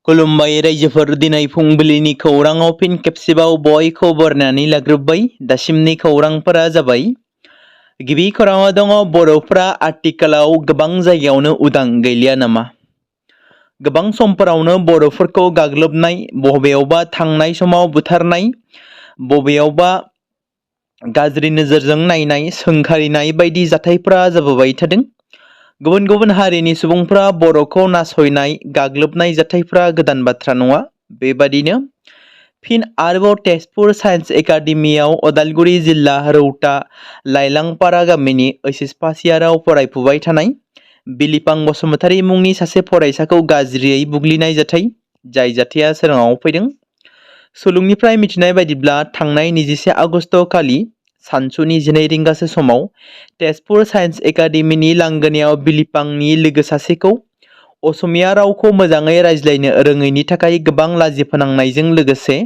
खुलुमबाय रायजोफोर दिनै फुंबिलिनि खौराङाव फिन खेबसेबाव बयखौ बरनायनानै लाग्रोबाय। दासिमनि खौरांफोरा जाबाय। गिबि खौराङाव दङ बर'फ्रा आथिखालाव गोबां जायगायावनो उदां गैलिया नामा? गोबां समफोरावनो बर'फोरखौ गाग्लोबनाय, बबेयावबा थांनाय समाव बुथारनाय, बबेयावबा गाज्रि नोजोरजों नायनाय, सोंखारिनाय बायदि जाथायफोरा जाबोबाय थादों। गुबुन गुबुन हारिनि सुबुंफ्रा बर'खौ नासयनाय, गाग्लोबनाय जाथायफ्रा गोदान बाथ्रा नङा। बेबादिनो फिन आरोबाव तेजपुर साइन्स एकाडेमियाव अदालगुरि जिल्ला रौता लाइलांपारा गामिनि ओइचएस फार्स्ट इयाराव फरायफुबाय थानाय बिलिफां बसुमतारी मुंनि सासे फरायसाखौ गाज्रियै बुग्लिनाय जाथाय, जाय जाथाया सोराङाव फैदों। सुलुंनिफ्राय मिथिनाय बायदिब्ला थांनाय 21 आगस्ट खालि सानसुनि 12 रिंगासो समाव तेजपुर साइन्स एकाडेमिनि लांगोनायाव बिलिफांनि लोगो सासेखौ असमिया रावखौ मोजाङै रायज्लायनो रोङैनि थाखाय गोबां लाजि फोनांनायजों लोगोसे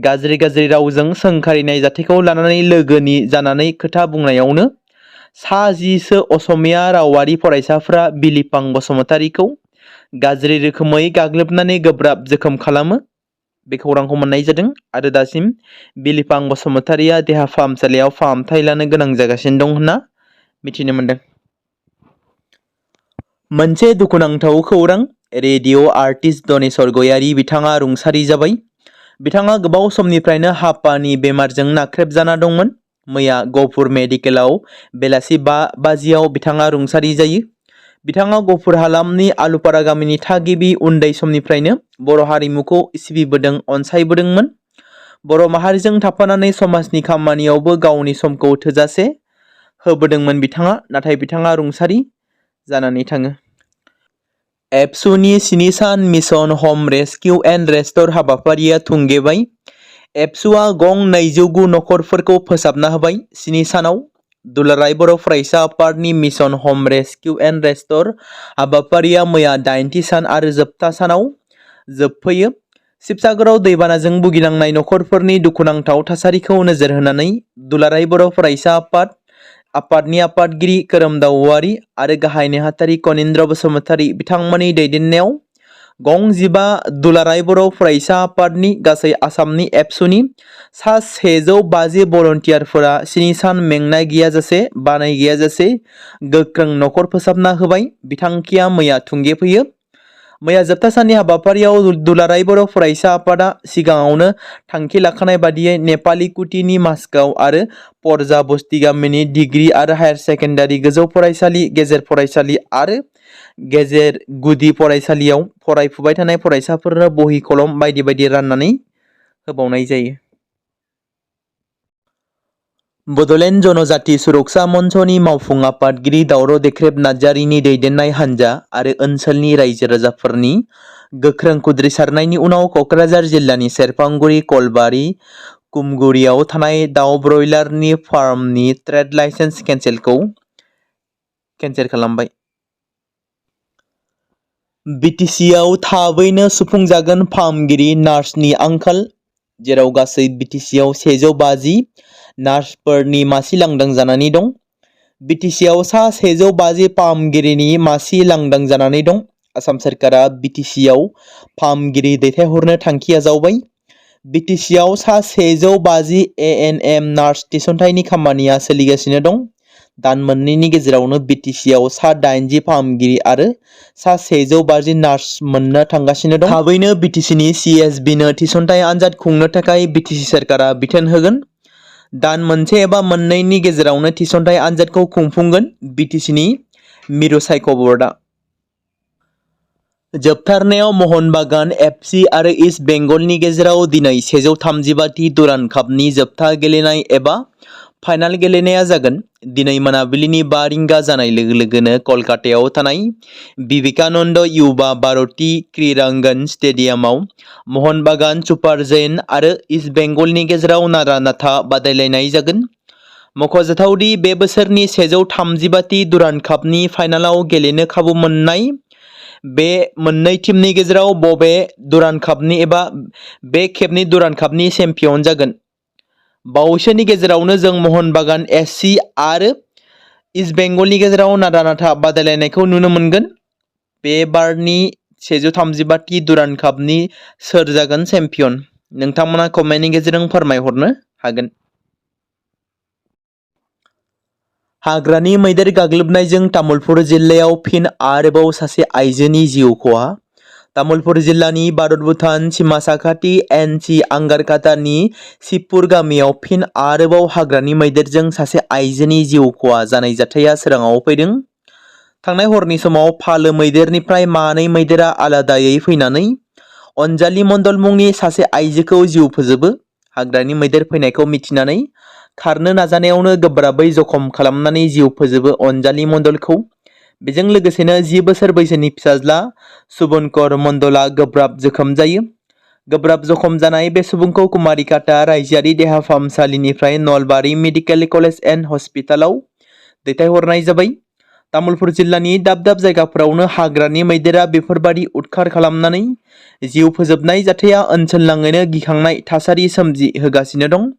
गाज्रि रावजों सोंखारिनाय जाथायखौ लानानै लोगोनि जानानै खोथा बुंनायावनो सा 10 असमिया रावारि फरायसाफ्रा बिलिफां बसुमतारीखौ गाज्रि रोखोमै गाग्लोबनानै गोब्राब जोखोम खालामो। बे खौरांखौ मोननाय जादों आरो दासिम बिलिफां बसुमतारीया देहा फाहामसालियाव फाहामथाय लानो गोनां जागासिनो दं होनना मिथिनो मोनदों। मोनसे दुखुनांथाव खौरां, रेडिअ आर्टिस्ट धनेश्वर गयारी बिथाङा रुंसारि जाबाय। बिथाङा गोबाव समनिफ्रायनो हापानि बेमारजों नाख्रेबजाना दंमोन। मैया गहपुर मेडिकेलाव बेलासि 5 बाजियाव बिथाङा रुंसारि जायो। बिथाङा गहपुर हालामनि आलुपारा गामिनि थागिबि, उन्दै समनिफ्रायनो बर' हारिमुखौ सिबिबोदों, अनसायबोदोंमोन। बर' माहारिजों थाफानानै समाजनि खामानियावबो गावनि समखौ थोजासे होबोदोंमोन बिथाङा, नाथाय बिथाङा रुंसारि जानानै थाङो। एबसुनि 7 सान मिशन हम रेस्किउ एन्ड रेस्टोर हाबाफारिया थुंगेबाय। एबसुआ गं 209 नखरफोरखौ फोसाबना होबाय। 7 सानाव दुलाराय बर' फरायसा आफादनि मिशन हम रेस्किउ एन्ड रेस्टोर हाबाफारिया मैया 8थि सान आरो जोबथा सानाव जोबफैयो। शिबसागराव दैबानाजों भुगिनांनाय नखरफोरनि दुखुनांथाव थासारिखौ नोजोर होनानै दुलाराय बर' फरायसा आफादनि आफादगिरि खोरोमदाव औवारी आरो गाहाय नेहाथारि कनिन्द्र बसुमतारी बिथांमोननि दैदेननायाव गं 15 दुलाराय बर' फरायसा आफादनि गासै आसामनि एबसुनि सा 150 भलन्टियारफोरा 7 सान मेंनाय गैयाजासे, बानाय गैयाजासे गोख्रों नखर फोसाबना होबाय बिथांखिया मैया थुंगेफैयो। मैया जोबथा साननि हाबाफारियाव दुलाराय बर' फरायसा आफादा सिगाङावनो थांखि लाखानाय बादियै नेपालि कुटिनि मासगाव आरो परजा बस्ति गामिनि डिग्री आरो हायार सेकेन्डारि गोजौ फरायसालि, गेजेर फरायसालि आरो गेजेर गुदि फरायसालियाव फरायफुबाय थानाय फरायसाफोरनो बहि कलम बायदि राननानै होबावनाय जायो। बड'लेण्ड जनजाति सुरक्षा मन्चनि मावफुं आफादगिरि दावराव देख्रेब नार्जारिनि दैदेननाय हान्जा आरो ओनसोलनि रायजो राजाफोरनि गोख्रों खुद्रिसारनायनि उनाव क'क्राझार जिल्लानि सेरफांगुरि, कलबारि, कुमगुरियाव थानाय दाउ ब्रयलारनि फार्मनि ट्रेड लाइसेन्स केन्सेल खालामबाय। बिटिसिआव थाबैनो सुफुंजागोन फाहामगिरि नार्सनि आंखाल, जेराव गासै बिटिसिआव 150 नार्सफोरनि मासि लांदां जानानै दं। बिटिसिआव सा 150 फाहामगिरिनि मासि लांदां जानानै दं। आसाम सोरखारा बिटिसिआव फाहामगिरि दैथायहरनो थांखि आजावबाय। बिटिसिआव सा 150 एएनएम नार्स थिसनथायनि खामानिया सोलिगासिनो दं। दान मोननैनि गेजेरावनो बिटिसिआव सा 80 फाहामगिरि आरो सा 150 नार्स मोननो थांगासिनो दं। थाबैनो बिटिसिनि सिएसबिनो थिसनथाय आनजाद खुंनो थाखाय बिटिसि सोरखारा बिथोन होगोन। दान मोनसे एबा मोननैनि गेजेरावनो थिसनथाय आनजादखौ खुंफुंगोन बिटिसिनि मिरु सायख' बर्डआ। जोबथारनायाव महन बागान एफसि आरो इस्ट बेंगलनि गेजेराव दिनै 135 दुरान्ड कापनि जोबथा गेलेनाय एबा फाइनाल गेलेनाया जागोन। दिनै मोनाबिलिनि 5 रिंगा जानाय लोगो लोगोनो कलकातायाव थानाय विवेकानन्द युवा भारती क्रीड़ांगन स्टेडियामाव महन बागान सुपार जायेन्ट आरो इस्ट बेंगलनि गेजेराव नारा नाथा बादायलायनाय जागोन। मख'जाथावदि बे बोसोरनि 135 दुरान्ड कापनि फाइनालाव गेलेनो खाबु मोननाय बे मोननै टीमनि गेजेराव बबे दुरान्ड कापनि एबा बे खेबनि दुरान्ड कापनि चेम्पियन जागोन। बावैसोनि गेजेरावनो जों महन बागान एससि आरो इस्ट बेंगलनि गेजेराव नारा नाथा बादायलायनायखौ नुनो मोनगोन। बे बारनि 135 दुरान कापनि सोर जागोन चेम्पियन? नोंथांमोना कमेन्टनि गेजेरजों फोरमायहरनो हागोन। हाग्रानि मैदेर गाग्लोबनायजों तामुलपुर जिल्लायाव फिन आरोबाव सासे आइजोनि जिउ खहा। तामुलपुर जिल्लानि भारत भुटान सिमा साखाथि एनसि आंगारकाटानि शिबपुर गामियाव फिन आरोबाव हाग्रानि मैदेरजों सासे आइजोनि जिउ खहा जानाय जाथाया सोराङाव फैदों। थांनाय हरनि समाव फालो मैदेरनिफ्राय मानै मैदेरा आलादायै फैनानै अनजालि मण्डल मुंनि सासे आइजोखौ जिउ फोजोबो। हाग्रानि मैदेर फैनायखौ मिथिनानै खारनो नाजानायावनो गोब्राबै जखम खालामनानै जिउ फोजोबो अनजालि मण्डलखौ। बेजों लोगोसेनो 10 बोसोर बैसोनि फिसाज्ला सुबनकर मण्डलआ गोब्राब जोखोम जायो। गोब्राब जखम जानाय बे सुबुंखौ कुमारिकाटा रायजोआरि देहा फाहामसालिनिफ्राय नलबारि मेडिकेल कलेज एन्ड हस्पिटालाव दैथायहरनाय जाबाय। तामुलपुर जिल्लानि दाब दाब जायगाफोरावनो हाग्रानि मैदेरा बेफोरबादि उदखार खालामनानै जिउ फोजोबनाय जाथाया ओनसोलनाङैनो गिखांनाय थासारि सोमजिहोगासिनो दं।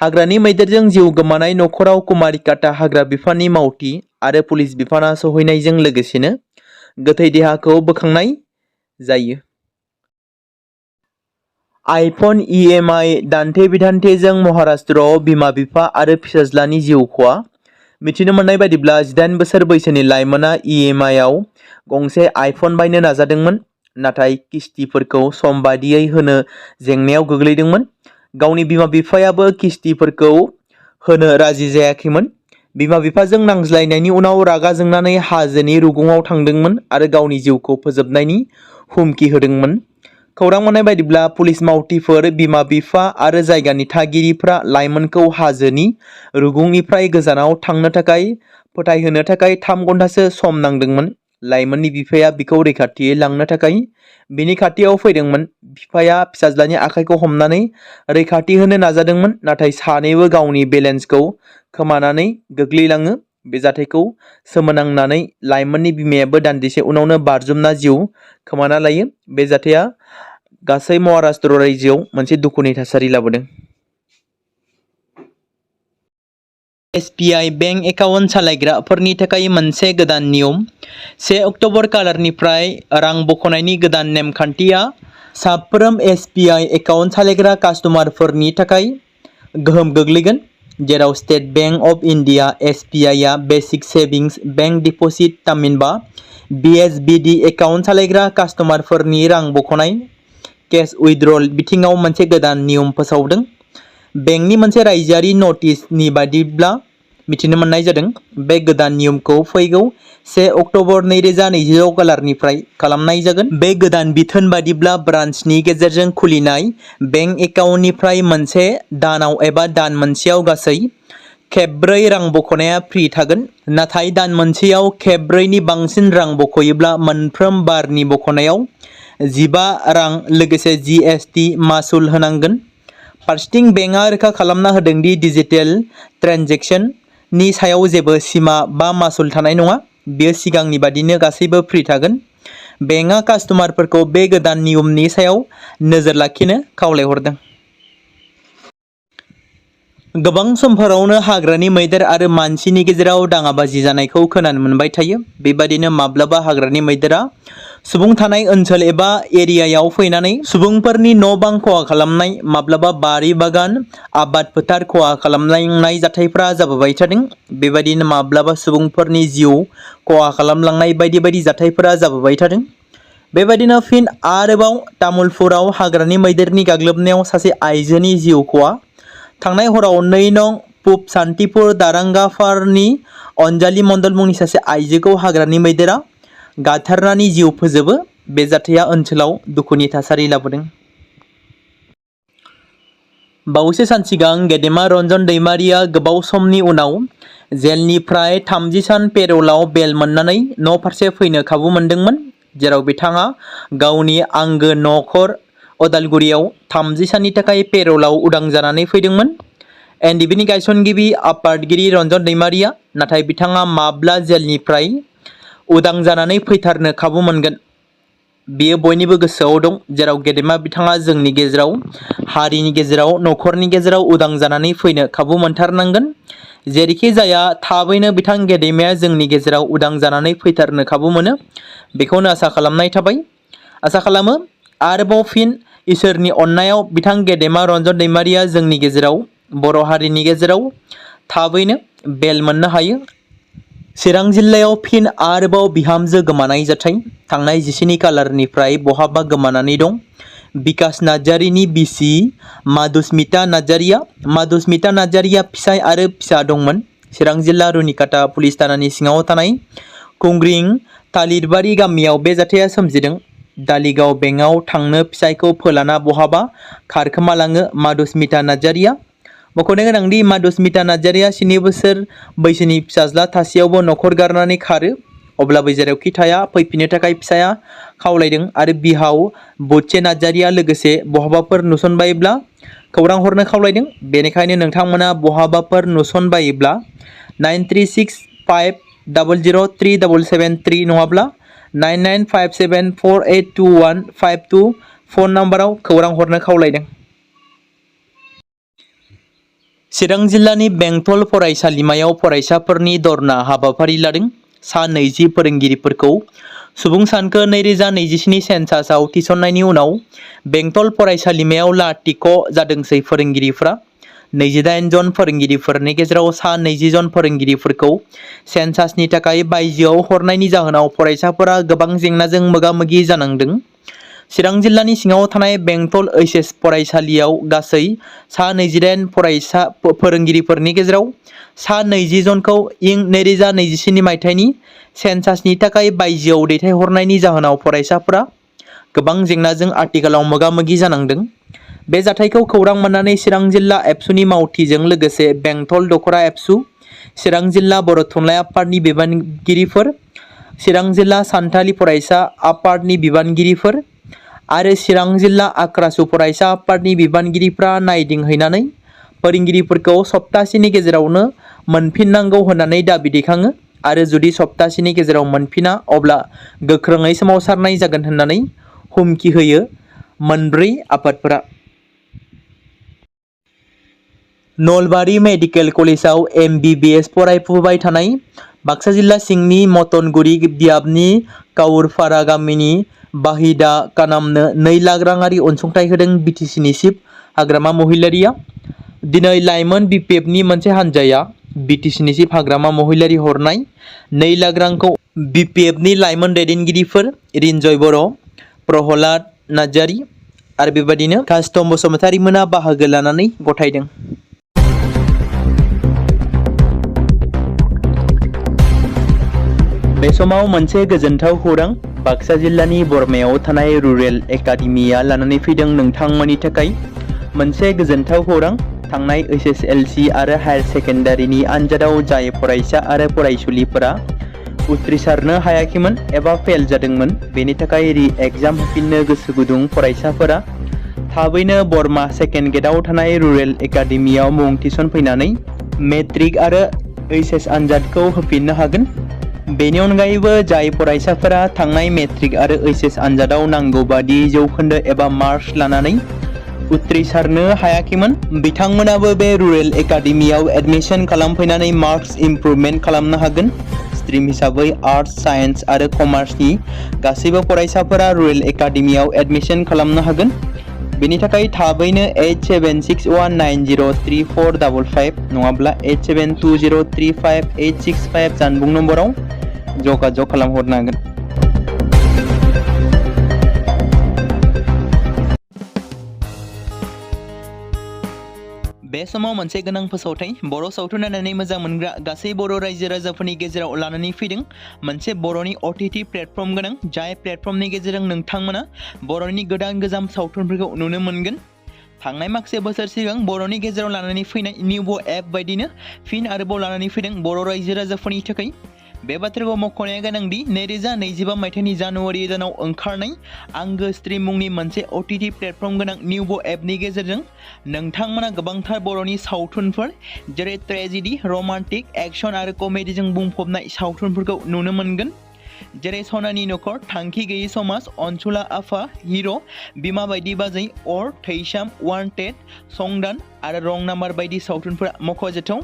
हाग्रानि मैदेरजों जिउ गोमानाय नखराव कुमारिकाटा हाग्रा बिफाननि मावथि आरो पुलिस बिफाना सौहैनायजों लोगोसेनो गोथै देहाखौ बोखांनाय जायो। आइफन EMI दान्थे-बिदान्थेजों महाराष्ट्रआव बिमा-बिफा आरो फिसाज्लानि जिउ खहा। मिथिनो मोननाय बायदिब्ला 18 बोसोर बैसोनि लाइमोना EMIआव गंसे आइफन बायनो नाजादोंमोन, नाथाय किस्तिफोरखौ सम बादियै होनो जेंनायाव गोग्लैदोंमोन। गावनि बिमा-बिफायाबो किस्तिफोरखौ होनो राजि जायाखैमोन। बिमा-बिफाजों नांज्लायनायनि उनाव रागा जोंनानै हाजोनि रुगुङाव थांदोंमोन आरो गावनि जिउखौ फोजोबनायनि हुमखि होदोंमोन। खौरां मोननाय बायदिब्ला पुलिस मावथिफोर, बिमा-बिफा आरो जायगानि थागिरिफ्रा लाइमोनखौ हाजोनि रुगुंनिफ्राय गोजानाव थांनो थाखाय फोथायहोनो थाखाय 3 घन्टासो सम नांदोंमोन। लाइमोननि बिफाया बिखौ रैखाथियै लांनो थाखाय बिनि खाथियाव फैदोंमोन। बिफाया फिसाज्लानि आखाइखौ हमनानै रैखाथि होनो नाजादोंमोन, नाथाय सानैबो गावनि बेलेन्सखौ खोमानानै गोग्लैलाङो। बे जाथायखौ सोमोनांनानै लाइमोननि बिमायाबो दान्दिसे उनावनो बारजुमना जिउ खोमाना लायो। बे जाथाया गासै महाराष्ट्र रायजोआव मोनसे दुखुनि थासारि लाबोदों। SBI बेंक एकाउन्ट सालायग्राफोरनि थाखाय मोनसे गोदान नियम। 1 अक्ट'बर खालारनिफ्राय रां बख'नायनि गोदान नेमखान्थिया साफ्रोम SBI एकाउन्ट सालायग्रा कास्टमारफोरनि थाखाय गोहोम गोग्लैगोन, जेराव स्टेट बेंक अफ इन्डिया SBIआ बेसिक सेभिंस बेंक डिप'जिट थामहिनबा BSBD एकाउन्ट सालायग्रा कास्टमारफोरनि रां बख'नाय केस उइथड्रल बिथिङाव मोनसे गोदान नियम फोसावदों। बेंकनि मोनसे रायजोआरि नटिसनि बायदिब्ला मिथिनो मोननाय जादों। बे गोदान नियमखौ फैगौ 1 अक्ट'बर 2026 खालारनिफ्राय खालामनाय जागोन। बे गोदान बिथोन बायदिब्ला ब्रान्सनि गेजेरजों खुलिनाय बेंक एकाउन्टनिफ्राय मोनसे दानाव एबा दान मोनसेयाव गासै खेबब्रै रां बख'नाया फ्रि थागोन, नाथाय दान मोनसेयाव खेबब्रैनि बांसिन रां बख'योब्ला मोनफ्रोम बारनि बख'नायाव 15 रां लोगोसे GST मासुल होनांगोन। फारसेथिं बेंकआ रोखा खालामना होदों दि डिजिटेल ट्रेन्जेकसननि सायाव जेबो सीमा बा मासुल थानाय नङा। बेयो सिगांनि बादिनो गासैबो फ्रि थागोन। बेंकआ कास्टमारफोरखौ बे गोदान नियमनि सायाव नोजोर लाखिनो खावलायहरदों। गोबां समफोरावनो हाग्रानि मैदेर आरो मानसिनि गेजेराव दाङाबाजि जानायखौ खोनानो मोनबाय थायो। बेबादिनो माब्लाबा हाग्रानि मैदेरा सुबुं थानाय ओनसोल एबा एरियायाव फैनानै सुबुंफोरनि न'-बां खहा खालामनाय, माब्लाबा बारि बागान, आबाद फोथार खहा खालामलांनाय जाथायफ्रा जाबोबाय थादों। बेबादिनो माब्लाबा सुबुंफोरनि जिउ खहा खालामलांनाय बायदि बायदि जाथायफोरा जाबोबाय थादों। बेबादिनो फिन आरोबाव तामुलपुराव हाग्रानि मैदेरनि गाग्लोबनायाव सासे आइजोनि जिउ खहा। थांनाय हराव 2 नं पुब सान्तिपुर दारांगाफारनि अनजालि मण्डल मुंनि सासे आइजोखौ हाग्रानि मैदेरा गाथारनानै जिउ फोजोबो। बे जाथाया ओनसोलाव दुखुनि थासारि लाबोदों। बावैसो सान सिगां गेदेमा रन्जन दैमारिया गोबाव समनि उनाव जेलनिफ्राय 30 सान पेर'लाव बेल मोननानै न' फारसे फैनो खाबु मोनदोंमोन, जेराव बिथाङा गावनि आंगो नखर अदालगुरियाव 30 साननि थाखाय पेर'लाव उदां जानानै फैदोंमोन। NDBनि गायसनगिरि आफादगिरि रन्जन दैमारिया, नाथाय बिथाङा माब्ला जेलनिफ्राय उदां जानानै फैथारनो खाबु मोनगोन, बेयो बयनिबो गोसोआव दं। जेराव गेदेमा बिथाङा जोंनि गेजेराव, हारिनि गेजेराव, नखरनि गेजेराव उदां जानानै फैनो खाबु मोनथारनांगोन। जेरैखि जाया थाबैनो बिथां गेदेमाया जोंनि गेजेराव उदां जानानै फैथारनो खाबु मोनो, बेखौनो आसा खालामनाय थाबाय। आसा खालामो आरोबाव फिन इसोरनि अननायाव बिथां गेदेमा रन्जन दैमारिया जोंनि गेजेराव बर' हारिनि गेजेराव थाबैनो बेल मोननो हायो। चिरां जिल्लायाव फिन आरोबाव बिहामजो गोमानाय जाथाय थांनाय 17 खालारनिफ्राय बहाबा गोमानानै दं। बिकास नार्जारिनि बिसि माधुस्मिता नार्जारिया फिसाय आरो फिसा दंमोन। चिरां जिल्ला रुनिकाटा पुलिस थानानि सिङाव थानाय कुंग्रिं थालिरबारि गामियाव बे जाथाया सोमजिदों। दालिगाव बेंकआव थांनो फिसायखौ फोलाना बहाबा खारखोमालाङो माधुस्मिता नार्जारिया। मख'नो गोनांदि माधुस्मिता नार्जारिया 7 बोसोर बैसोनि फिसाज्ला थासेयावबो न'खर गारनानै खारो। अब्लाबो जेरावखि थाया फैफिननो थाखाय फिसाया खावलायदों आरो बिहाव बोदसे नार्जारिया लोगोसे बहाबाफोर नुसनबायोब्ला खौरां हरनो खावलायदों। बेनिखायनो नोंथांमोना बहाबाफोर नुसनबायोब्ला 9365003773 नङाब्ला 9957482152 फन नाम्बाराव खौरां हरनो खावलायदों। चिरां जिल्लानि बेंटल फरायसालिमायाव फरायसाफोरनि धरना हाबाफारि लादों। सा 20 फोरोंगिरिफोरखौ सुबुं सानखो 2027 सेन्सासआव थिसननायनि उनाव बेंटल फरायसालिमायाव लाथिख' जादोंसै फोरोंगिरिफ्रा। 28 जन फोरोंगिरिफोरनि गेजेराव सा 20 जन फोरोंगिरिफोरखौ सेन्सासनि थाखाय बायजोआव हरनायनि जाहोनाव फरायसाफोरा गोबां जेंनाजों मोगा-मोगि जानांदों। चिरां जिल्लानि सिङाव थानाय बेंटल HS फरायसालियाव गासै सा 28 फोरोंगिरिफोरनि गेजेराव सा 20 जनखौ इं 2027 मायथाइनि सेन्सासनि थाखाय बायजोआव दैथायहरनायनि जाहोनाव फरायसाफोरा गोबां जेंनाजों आथिखालाव मोगा-मोगि जानांदों। बे जाथायखौ खौरां मोननानै चिरां जिल्ला ABSUनि मावथिजों लोगोसे बेंटल दखरा ABSU, चिरां जिल्ला बर' थुनलाइ आफादनि बिबानगिरिफोर, चिरां जिल्ला सानथालि फरायसा आफादनि बिबानगिरिफोर आरो चिरां जिल्ला आक्रासु फरायसा आफादनि बिबानगिरिफ्रा नायदिंहैनानै फोरोंगिरिफोरखौ सप्तासेनि गेजेरावनो मोनफिननांगौ होननानै दाबि दैखाङो आरो जुदि सप्तासेनि गेजेराव मोनफिना अब्ला गोख्रोङै सोमावसारनाय जागोन होननानै हुमखि होयो मोनब्रै आफादफोरा। नलबारि मेडिकेल कलेजाव MBBS फरायफुबाय थानाय बाक्सा जिल्ला सिंनि मटनगुरि दियाबनि काउरपारा गामिनि बाहिदा कानामनो 2 लाख राङारि अनसुंथाइ होदों BTCनि चिफ हाग्रामा महिलारिया। दिनै लाइमोन BPFनि मोनसे हान्जाया BTCनि चिफ हाग्रामा महिलारि हरनाय 2 लाख रांखौ BPFनि लाइमोन दैदेनगिरिफोर रिन्जय बर', प्रहलाद नार्जारि आरो बेबायदिनो कास्टम बसुमतारि मोना बाहागो लानानै गथायदों। बे समाव मोनसे गोजोनथाव खौरां बाक्सा जिल्लानि बरमायाव थानाय रुरेल एकाडेमिया लानानै फैदों नोंथांमोननि थाखाय मोनसे गोजोनथाव खौरां। थांनाय HSLC आरो हायार सेकेन्डारिनि आनजादाव जाय फरायसा आरो फरायसुलिफोरा उथ्रिसारनो हायाखैमोन एबा फेल जादोंमोन बेनि थाखाय रि-एग्जाम होफिननो गोसो गुदुं फरायसाफोरा थाबैनो बरमा सेकेन्ड गेटआव थानाय रुरेल एकाडेमियाव मुं थिसनफैनानै मेट्रिक आरो HS आनजादखौ होफिननो हागोन। बेनि अनगायैबो जाय फरायसाफोरा थांनाय मेट्रिक आरो HS आनजादाव नांगौ बादि जौखोन्दो एबा मार्क्स लानानै उथ्रिसारनो हायाखैमोन बिथांमोनाबो बे रुरेल एकाडेमियाव एडमिशन खालामफैनानै मार्क्स इमप्रुभमेन्ट खालामनो हागोन। स्ट्रिम हिसाबै आर्ट्स, साइन्स आरो कमार्सनि गासैबो फरायसाफोरा रुरेल एकाडेमियाव एडमिशन खालामनो हागोन। बेनि थाखाय थाबैनो 8761903455 नङाब्ला 87203585 जानबुं नम्बराव जगाजग खालामहरनो हागोन। बे समाव मोनसे गोनां फोसावथाय बर' सावथुन नायनानै मोजां मोनग्रा गासै बर' रायजो राजाफोरनि गेजेराव लानानै फैदों मोनसे बर'नि OTT प्लेटफर्म गोनां जाय प्लेटफर्मनि गेजेरजों नोंथांमोना बर'नि गोदान गोजाम सावथुनफोरखौ नुनो मोनगोन। थांनाय माखासे बोसोर सिगां बर'नि गेजेराव लानानै फैनाय निउबो एप बायदिनो फिन आरोबाव लानानै फैदों बर' रायजो राजाफोरनि थाखाय। बे बाथ्राखौ मख'नाया गोनांदि 2025 मायथाइनि जानुवारि दानाव ओंखारनाय आंगो स्ट्रिम मुंनि मोनसे OTT प्लेटफर्म गोनां निउबो एपनि गेजेरजों नोंथांमोना गोबांथार बर'नि सावथुनफोर जेरै ट्रेजेडि, रमान्टिक, एक्सन आरो कमेडिजों बुंफबनाय सावथुनफोरखौ नुनो मोनगोन। जेरै सनानि नखर, थांखि गैयै समाज, अनसुला आफा, हिर', बिमा बायदि बाजै, अर, थैसाम, वान्टेड, संदान आरो रं नाम्बार बायदि सावथुनफोरा मख'जाथाव।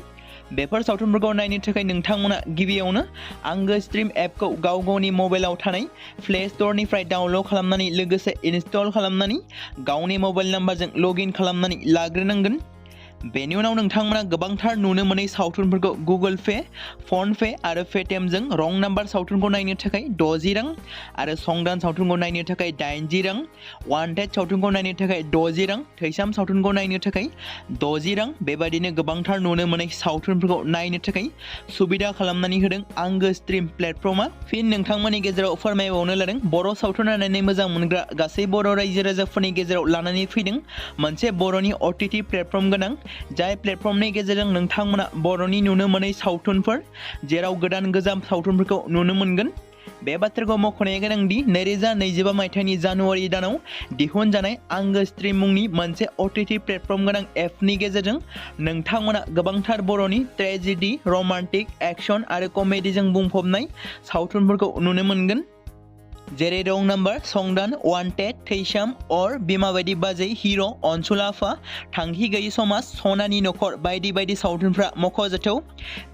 बेफोर सावथुनफोरखौ नायनो थाखाय नोंथांमोना गिबियावनो आंगो स्ट्रिम एपखौ गाव गावनि मबाइलाव थानाय प्ले स्ट'रनिफ्राय डाउनल'ड खालामनानै लोगोसे इनस्टल खालामनानै गावनि मबाइल नाम्बारजों लगइन खालामनानै लाग्रोनांगोन। बेनि उनाव नोंथांमोना गोबांथार नुनो मोनै सावथुनफोरखौ गुगोल पे, फन पे आरो पेटिएमजों रं नाम्बार सावथुनखौ नायनो थाखाय 60 रां आरो संदान सावथुनखौ नायनो थाखाय 80 रां, वान्टेड सावथुनखौ नायनो थाखाय 60 रां, थैसाम सावथुनखौ नायनो थाखाय 60 रां बेबायदिनो गोबांथार नुनो मोनै सावथुनफोरखौ नायनो थाखाय सुबिदा खालामनानै होदों आंगो स्ट्रिम प्लेटफर्मा। फिन नोंथांमोननि गेजेराव फोरमायबावनो लादों बर' सावथुन नायनानै मोजां मोनग्रा गासै बर' रायजो राजाफोरनि गेजेराव लानानै फैदों मोनसे बर'नि OTT प्लेटफर्म गोनां जाय प्लेटफर्मनि गेजेरजों नोंथांमोना बर'नि नुनो मोनै सावथुनफोर जेराव गोदान गोजाम सावथुनफोरखौ नुनो मोनगोन। बे बाथ्राखौ मख'नाया गोनांदि 2025 मायथाइनि जानुवारि दानाव दिहुनजानाय आंगो स्ट्रिम मुंनि मोनसे OTT प्लेटफर्म गोनां एपनि गेजेरजों नोंथांमोना गोबांथार बर'नि ट्रेजेडि, रमान्टिक, एक्शन आरो कमेडिजों बुंफबनाय सावथुनफोरखौ नुनो मोनगोन। जेरै रं नाम्बार, संदान, वान्टेड, थैसाम, अर, बिमा बायदि बाजै, हिर', अनसुला आफा, थांखि गैयि समाज, सनानि नखर बायदि बायदि सावथुनफ्रा मख'जाथाव।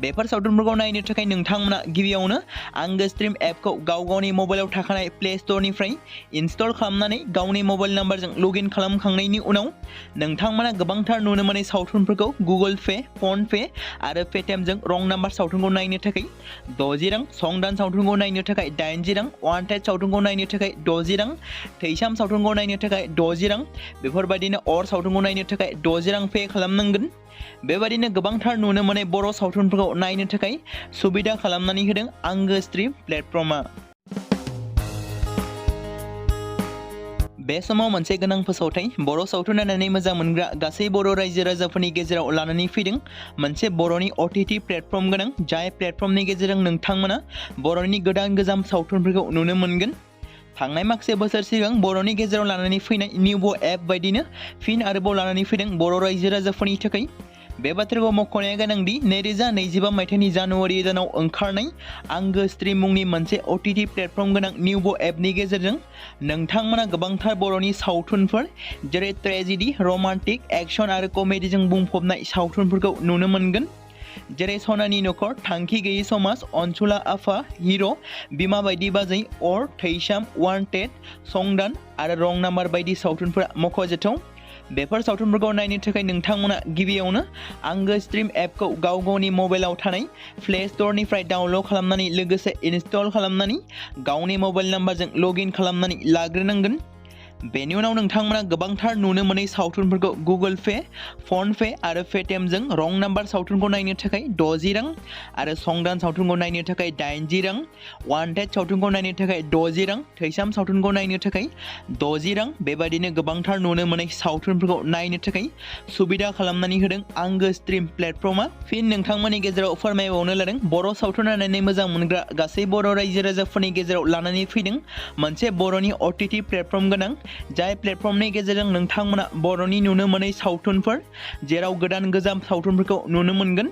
बेफोर सावथुनफोरखौ नायनो थाखाय नोंथांमोना गिबियावनो आंगो स्ट्रिम एपखौ गाव गावनि मबाइलाव थाखानाय प्ले स्ट'रनिफ्राय इनस्टल खालामनानै गावनि मबाइल नाम्बारजों लगइन खालामखांनायनि उनाव नोंथांमोना गोबांथार नुनो मोनै सावथुनफोरखौ गुगोल पे, फन पे आरो पेटिएमजों रं नाम्बार सावथुनखौ नायनो थाखाय 60 रां, संदान सावथुनखौ नायनो थाखाय 80 रां, वान्टेड सावथुनखौ नायनो थाखाय 60 रां, थैसाम सावथुनखौ नायनो थाखाय 60 रां बेफोरबायदिनो अर सावथुनखौ नायनो थाखाय 60 रां पे खालामनांगोन। बेबायदिनो गोबांथार नुनो मोनै बर' सावथुनफोरखौ नायनो थाखाय सुबिदा खालामनानै होदों आंगो स्ट्रिम प्लेटफर्मा। बे समाव मोनसे गोनां फोसावथाय बर' सावथुन नायनानै मोजां मोनग्रा गासै बर' रायजो राजाफोरनि गेजेराव लानानै फैदों मोनसे बर'नि OTT प्लेटफर्म गोनां जाय प्लेटफर्मनि गेजेरजों नोंथांमोना बर'नि गोदान गोजाम सावथुनफोरखौ नुनो मोनगोन। थांनाय माखासे बोसोर सिगां बर'नि गेजेराव लानानै फैनाय निउबो एप बायदिनो फिन आरोबाव लानानै फैदों बर' रायजो राजाफोरनि थाखाय। बे बाथ्राखौ मख'नाया गोनांदि 2025 मायथाइनि जानुवारि दानाव ओंखारनाय आंगो स्ट्रिम मुंनि मोनसे OTT प्लेटफर्म गोनां निउबो एपनि गेजेरजों नोंथांमोना गोबांथार बर'नि सावथुनफोर जेरै ट्रेजेडि, रमान्टिक, एक्शन आरो कमेडिजों बुंफबनाय सावथुनफोरखौ नुनो मोनगोन। जेरै सनानि नखर, थांखि गैयि समाज, अनसुला आफा, हिर', बिमा बायदि बाजै, अर, थैसाम, वान्टेड, संदान आरो रं नाम्बार बायदि सावथुनफोरा मख'जाथाव। बेफोर सावथुनफोरखौ नायनो थाखाय नोंथांमोना गिबियावनो आंगो स्ट्रिम एपखौ गाव गावनि मबाइलाव थानाय प्ले स्ट'रनिफ्राय डाउनल'ड खालामनानै लोगोसे इनस्टल खालामनानै गावनि मबाइल नाम्बारजों लगइन खालामनानै लाग्रोनांगोन। बेनि उनाव नोंथांमोना गोबांथार नुनो मोनै सावथुनफोरखौ गुगोल पे, फन पे आरो पेटिएमजों रं नाम्बार सावथुनखौ नायनो थाखाय 60 रां आरो संदान सावथुनखौ नायनो थाखाय 80 रां, वान्टेड सावथुनखौ नायनो थाखाय 60 रां, थैसाम सावथुनखौ नायनो थाखाय 60 रां बेबायदिनो गोबांथार नुनो मोनै सावथुनफोरखौ नायनो थाखाय सुबिदा खालामनानै होदों आंगो स्ट्रिम प्लेटफर्मा। फिन नोंथांमोननि गेजेराव फोरमायबावनो लादों बर' सावथुन नायनानै मोजां मोनग्रा गासै बर' रायजो राजाफोरनि गेजेराव लानानै फैदों मोनसे बर'नि OTT प्लेटफर्म गोनां जाय प्लेटफर्मनि गेजेरजों नोंथांमोना बर'नि नुनो मोनै सावथुनफोर जेराव गोदान गोजाम सावथुनफोरखौ नुनो मोनगोन।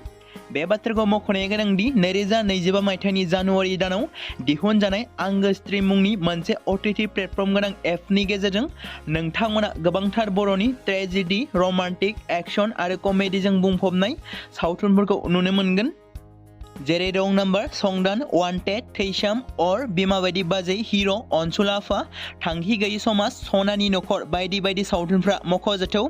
बे बाथ्राखौ मख'नाया गोनांदि 2025 मायथाइनि जानुवारि दानाव दिहुनजानाय आंगो स्ट्रिम मुंनि मोनसे OTT प्लेटफर्म गोनां एपनि गेजेरजों नोंथांमोना गोबांथार बर'नि ट्रेजेडि, रमान्टिक, एक्शन आरो कमेडिजों बुंफबनाय सावथुनफोरखौ नुनो मोनगोन। जेरै रं नाम्बार, संदान, वान्टेड, थैसाम, अर, बिमा बायदि बाजै, हिर', अनसुला आफा, थांखि गैयि समाज, सनानि नखर बायदि बायदि सावथुनफ्रा मख'जाथाव।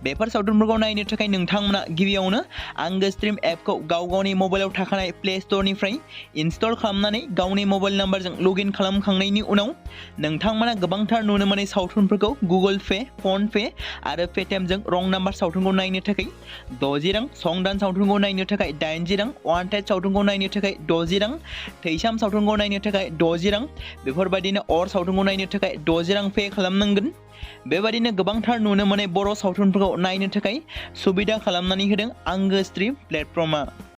बेफोर सावथुनफोरखौ नायनो थाखाय नोंथांमोना गिबियावनो आंगो स्ट्रिम एपखौ गाव गावनि मबाइलाव थाखानाय प्ले स्ट'रनिफ्राय इनस्टल खालामनानै गावनि मबाइल नाम्बारजों लगइन खालामखांनायनि उनाव नोंथांमोना गोबांथार नुनो मोनै सावथुनफोरखौ गुगोल पे, फन पे आरो पेटिएमजों रं नाम्बार सावथुनखौ नायनो थाखाय 60 रां, संदान सावथुनखौ नायनो थाखाय 80 रां, वान्टेड सावथुनखौ नायनो थाखाय 60 रां, थैसाम सावथुनखौ नायनो थाखाय 60 रां बेफोरबायदिनो अर सावथुनखौ नायनो थाखाय 60 रां पे खालामनांगोन। बेबायदिनो गोबांथार नुनो मोनै बर' सावथुनफोरखौ नायनो थाखाय सुबिदा खालामनानै होदों आंगो स्ट्रिम प्लेटफर्मा।